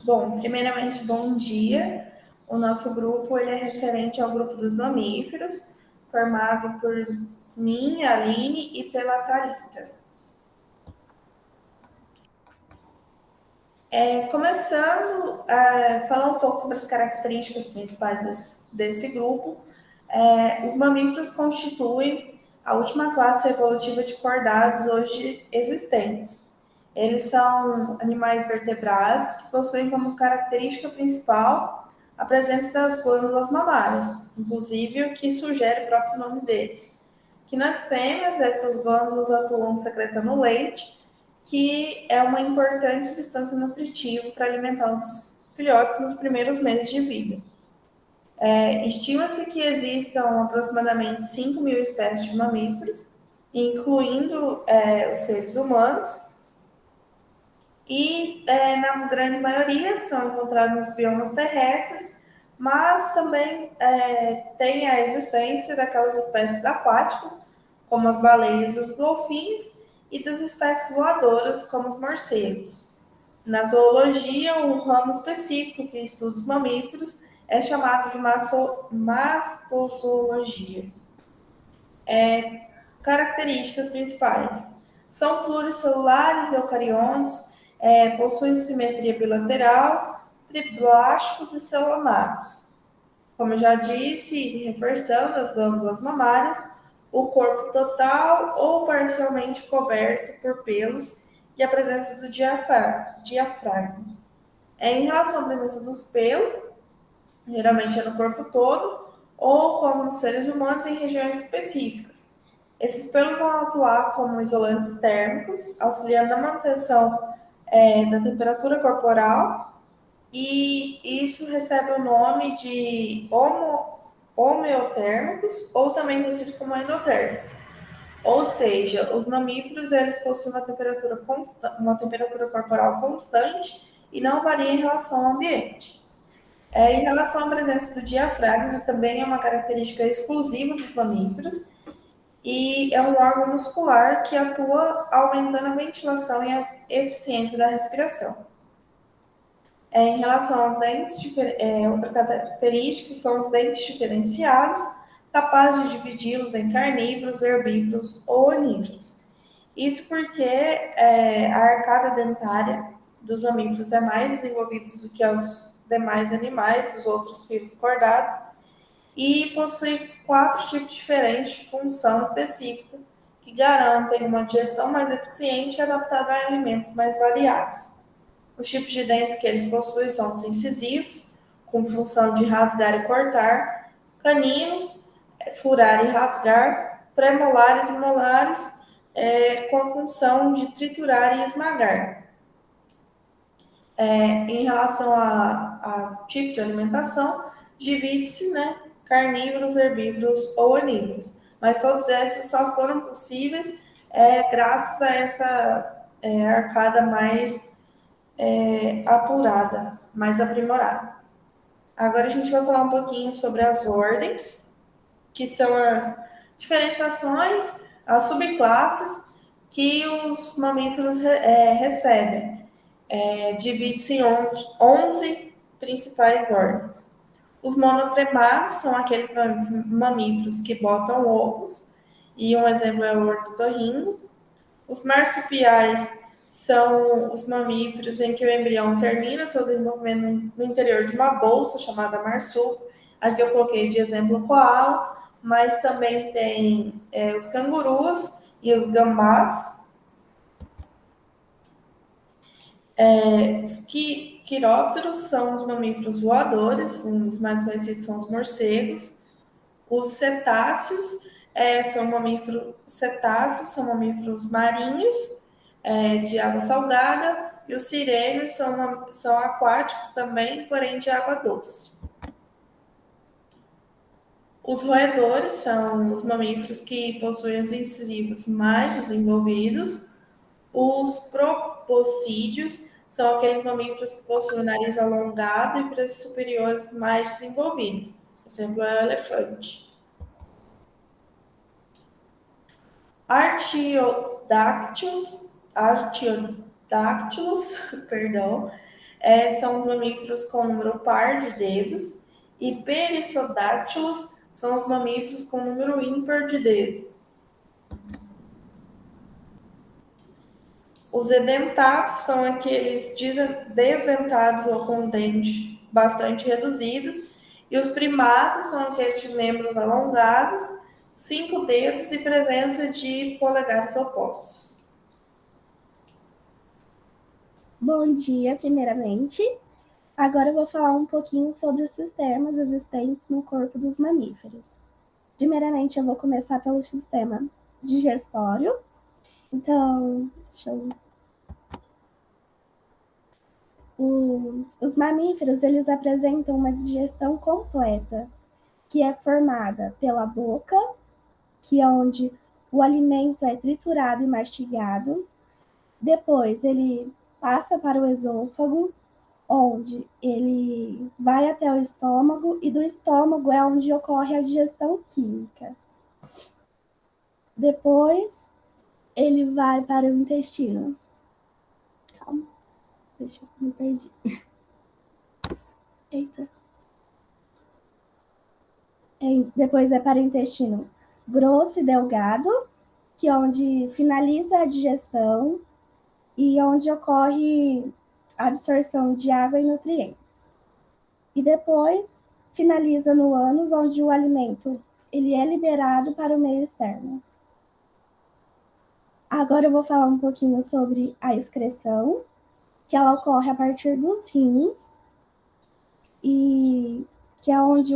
Bom, primeiramente, bom dia. O nosso grupo ele é referente ao grupo dos mamíferos, formado por mim, Aline e pela Thalita. Começando a falar um pouco sobre as características principais desse grupo, os mamíferos constituem a última classe evolutiva de cordados hoje existentes. Eles são animais vertebrados que possuem como característica principal a presença das glândulas mamárias, inclusive o que sugere o próprio nome deles. Que nas fêmeas, essas glândulas atuam secretando leite, que é uma importante substância nutritiva para alimentar os filhotes nos primeiros meses de vida. Estima-se que existam aproximadamente 5 mil espécies de mamíferos, incluindo os seres humanos, e na grande maioria são encontrados nos biomas terrestres, mas também tem a existência daquelas espécies aquáticas, como as baleias e os golfinhos, e das espécies voadoras, como os morcegos. Na zoologia, um ramo específico que estuda os mamíferos é chamado de mastozoologia. Características principais. São pluricelulares eucariontes, possuem simetria bilateral, triblásticos e celomados. Como eu já disse, reforçando as glândulas mamárias, o corpo total ou parcialmente coberto por pelos e a presença do diafragma. Em relação à presença dos pelos, geralmente é no corpo todo, ou como nos seres humanos em regiões específicas. Esses pelos vão atuar como isolantes térmicos, auxiliando na manutenção da temperatura corporal, e isso recebe o nome de homeotérmicos, ou também conhecido como endotérmicos. Ou seja, os mamíferos eles possuem uma temperatura corporal constante e não varia em relação ao ambiente. Em relação à presença do diafragma, também é uma característica exclusiva dos mamíferos e é um órgão muscular que atua aumentando a ventilação e a eficiência da respiração. Em relação aos dentes, outra característica são os dentes diferenciados, capazes de dividi-los em carnívoros, herbívoros ou onívoros. Isso porque a arcada dentária dos mamíferos é mais desenvolvida do que os demais animais, os outros filos cordados, e possui 4 tipos diferentes de função específica que garantem uma digestão mais eficiente e adaptada a alimentos mais variados. Os tipos de dentes que eles possuem são os incisivos, com função de rasgar e cortar, caninos, furar e rasgar, premolares e molares, com a função de triturar e esmagar. Em relação a tipo de alimentação, divide-se, carnívoros, herbívoros ou onívoros. Mas todos esses só foram possíveis graças a essa arcada mais apurada, mais aprimorada. Agora a gente vai falar um pouquinho sobre as ordens, que são as diferenciações, as subclasses que os mamíferos recebem. Divide-se em 11 principais ordens. Os monotremados são aqueles mamíferos que botam ovos, e um exemplo é o ornitorrinco. Os marsupiais são os mamíferos em que o embrião termina seu desenvolvimento no interior de uma bolsa chamada marsúpio. Aqui eu coloquei de exemplo o koala, mas também tem os cangurus e os gambás. Os quirópteros são os mamíferos voadores, um dos mais conhecidos são os morcegos. Os cetáceos são mamíferos marinhos, de água salgada, e os sirênios são aquáticos também, porém de água doce. Os roedores são os mamíferos que possuem os incisivos mais desenvolvidos. Os proboscídeos são aqueles mamíferos que possuem o nariz alongado e presos superiores mais desenvolvidos. Exemplo é o elefante. Artiodáctilos, perdão, São os mamíferos com número par de dedos, e perissodáctilos são os mamíferos com número ímpar de dedos. Os edentados são aqueles desdentados ou com dentes bastante reduzidos, e os primatas são aqueles de membros alongados, 5 dedos e presença de polegares opostos. Bom dia, primeiramente. Agora eu vou falar um pouquinho sobre os sistemas existentes no corpo dos mamíferos. Primeiramente, eu vou começar pelo sistema digestório. Então, os mamíferos, eles apresentam uma digestão completa, que é formada pela boca, que é onde o alimento é triturado e mastigado. Depois, ele passa para o esôfago, onde ele vai até o estômago, e do estômago é onde ocorre a digestão química. Depois, ele vai para o intestino. Calma, deixa eu me perdi. Eita. Depois é para o intestino grosso e delgado, que é onde finaliza a digestão e onde ocorre a absorção de água e nutrientes. E depois finaliza no ânus, onde o alimento ele é liberado para o meio externo. Agora eu vou falar um pouquinho sobre a excreção, que ela ocorre a partir dos rins, e que é onde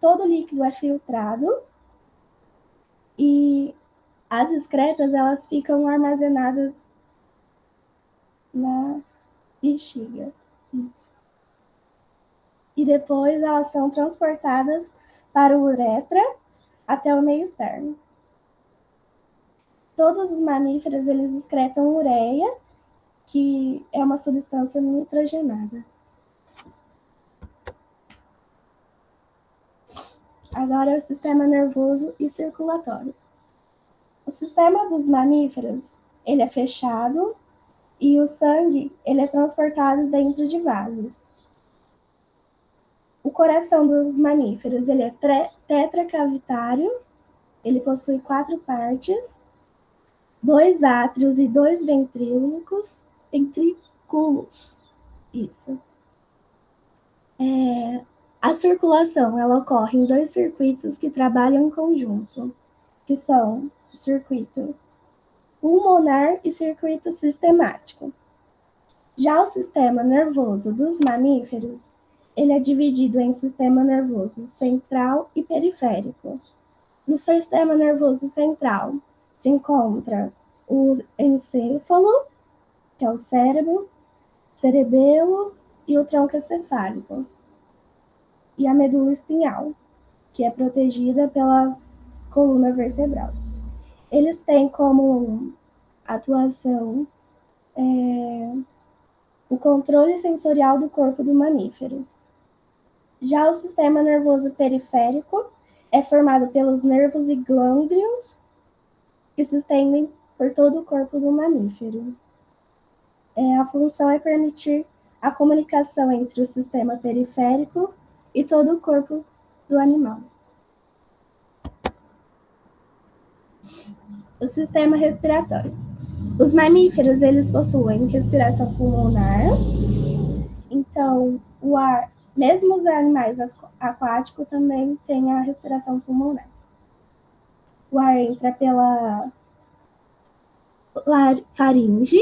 todo líquido é filtrado, e as excretas elas ficam armazenadas na bexiga. Isso. E depois elas são transportadas para o uretra até o meio externo. Todos os mamíferos eles excretam ureia, que é uma substância nitrogenada. Agora é o sistema nervoso e circulatório. O sistema dos mamíferos ele é fechado e o sangue ele é transportado dentro de vasos. O coração dos mamíferos ele é tetracavitário, ele possui 4 partes, 2 átrios e 2 ventrículos. Isso. A circulação ela ocorre em 2 circuitos que trabalham em conjunto, que são o circuito pulmonar e circuito sistemático. Já o sistema nervoso dos mamíferos, ele é dividido em sistema nervoso central e periférico. No sistema nervoso central se encontra o encéfalo, que é o cérebro, cerebelo e o tronco encefálico, e a medula espinhal, que é protegida pela coluna vertebral. Eles têm como atuação o controle sensorial do corpo do mamífero. Já o sistema nervoso periférico é formado pelos nervos e glândulos que se estendem por todo o corpo do mamífero. A função é permitir a comunicação entre o sistema periférico e todo o corpo do animal. O sistema respiratório. Os mamíferos, eles possuem respiração pulmonar. Então, o ar, mesmo os animais aquáticos também têm a respiração pulmonar. O ar entra pela faringe,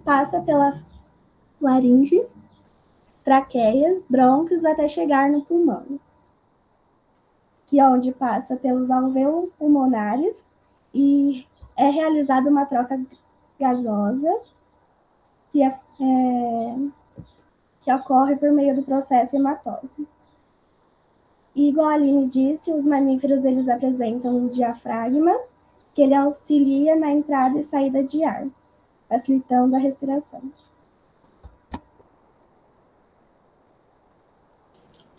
passa pela laringe, traqueias, brônquios até chegar no pulmão, que é onde passa pelos alvéolos pulmonares e é realizada uma troca gasosa que ocorre por meio do processo hematose. E, igual a Aline disse, os mamíferos eles apresentam um diafragma, que ele auxilia na entrada e saída de ar, facilitando a respiração.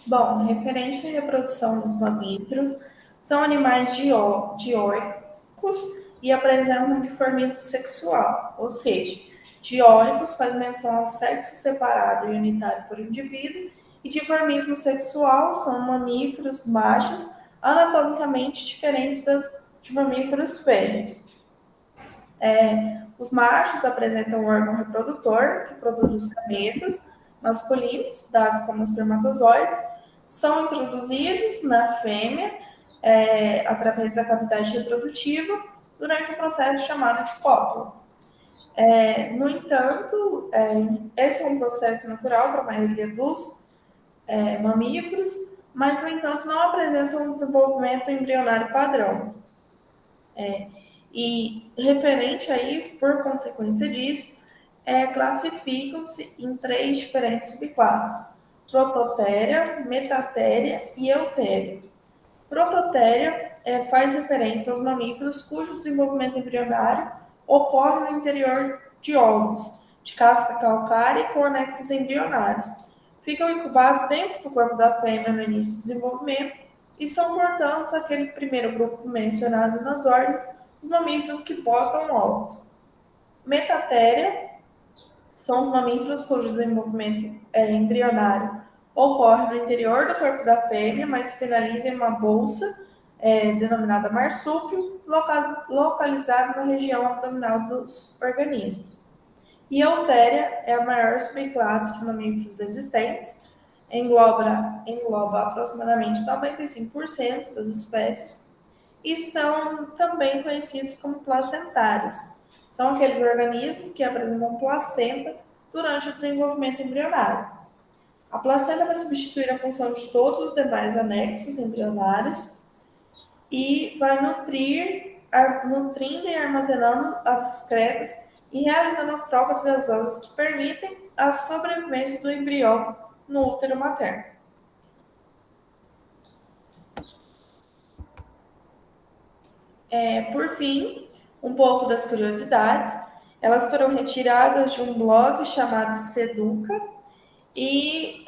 Bom, referente à reprodução dos mamíferos, são animais dioicos e apresentam dimorfismo sexual, ou seja, Dióricos faz menção ao sexo separado e unitário por indivíduo, e dimorfismo sexual são mamíferos machos anatomicamente diferentes de mamíferos fêmeas. Os machos apresentam um órgão reprodutor, que produz os gametas masculinos, dados como espermatozoides, são introduzidos na fêmea através da cavidade reprodutiva durante um processo chamado de cópula. No entanto, esse é um processo natural para a maioria dos mamíferos, mas, no entanto, não apresentam um desenvolvimento embrionário padrão. E, referente a isso, por consequência disso, classificam-se em 3 diferentes subclasses: Prototéria, Metatéria e Eutéria. Prototéria faz referência aos mamíferos cujo desenvolvimento embrionário ocorre no interior de ovos, de casca calcária e com anexos embrionários. Ficam incubados dentro do corpo da fêmea no início do desenvolvimento e são, portanto, aquele primeiro grupo mencionado nas ordens, os mamíferos que botam ovos. Metatéria são os mamíferos cujo desenvolvimento embrionário ocorre no interior do corpo da fêmea, mas finaliza em uma bolsa denominada marsúpio, localizada na região abdominal dos organismos. E Eutéria é a maior subclasse de mamíferos existentes, engloba aproximadamente 95% das espécies e são também conhecidos como placentários. São aqueles organismos que apresentam placenta durante o desenvolvimento embrionário. A placenta vai substituir a função de todos os demais anexos embrionários e vai nutrindo e armazenando as excretas e realizando as trocas gasosas que permitem a sobrevivência do embrião no útero materno. Por fim, um pouco das curiosidades. Elas foram retiradas de um blog chamado Seduca e,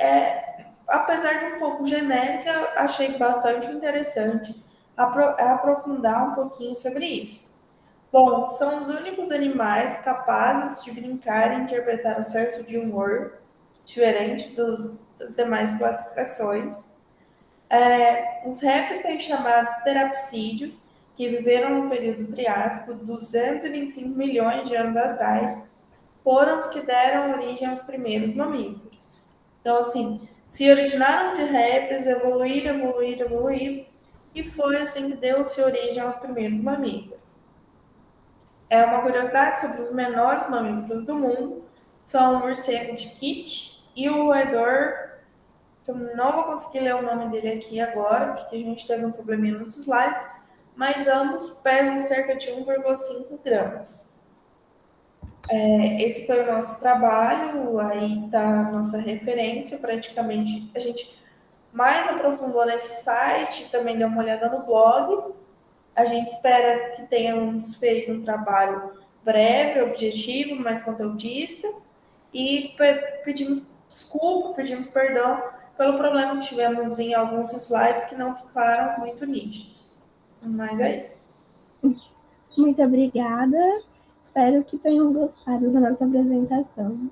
apesar de um pouco genérica, achei bastante interessante aprofundar um pouquinho sobre isso. Bom, são os únicos animais capazes de brincar e interpretar o senso de humor, diferente das demais classificações. Os répteis chamados terapsídeos, que viveram no período Triássico, 225 milhões de anos atrás, foram os que deram origem aos primeiros mamíferos. Então, assim, se originaram de répteis, evoluíram, e foi assim que deu-se origem aos primeiros mamíferos. Uma curiosidade sobre os menores mamíferos do mundo são o morcego de Kit e o roedor, que eu não vou conseguir ler o nome dele aqui agora, porque a gente teve um probleminha nos slides, mas ambos pesam cerca de 1,5 gramas. Esse foi o nosso trabalho, aí está a nossa referência, praticamente a gente mais aprofundou nesse site, também deu uma olhada no blog. A gente espera que tenhamos feito um trabalho breve, objetivo, mais conteudista, e pedimos desculpa, pedimos perdão pelo problema que tivemos em alguns slides que não ficaram muito nítidos. Mas é isso. Muito obrigada. Espero que tenham gostado da nossa apresentação.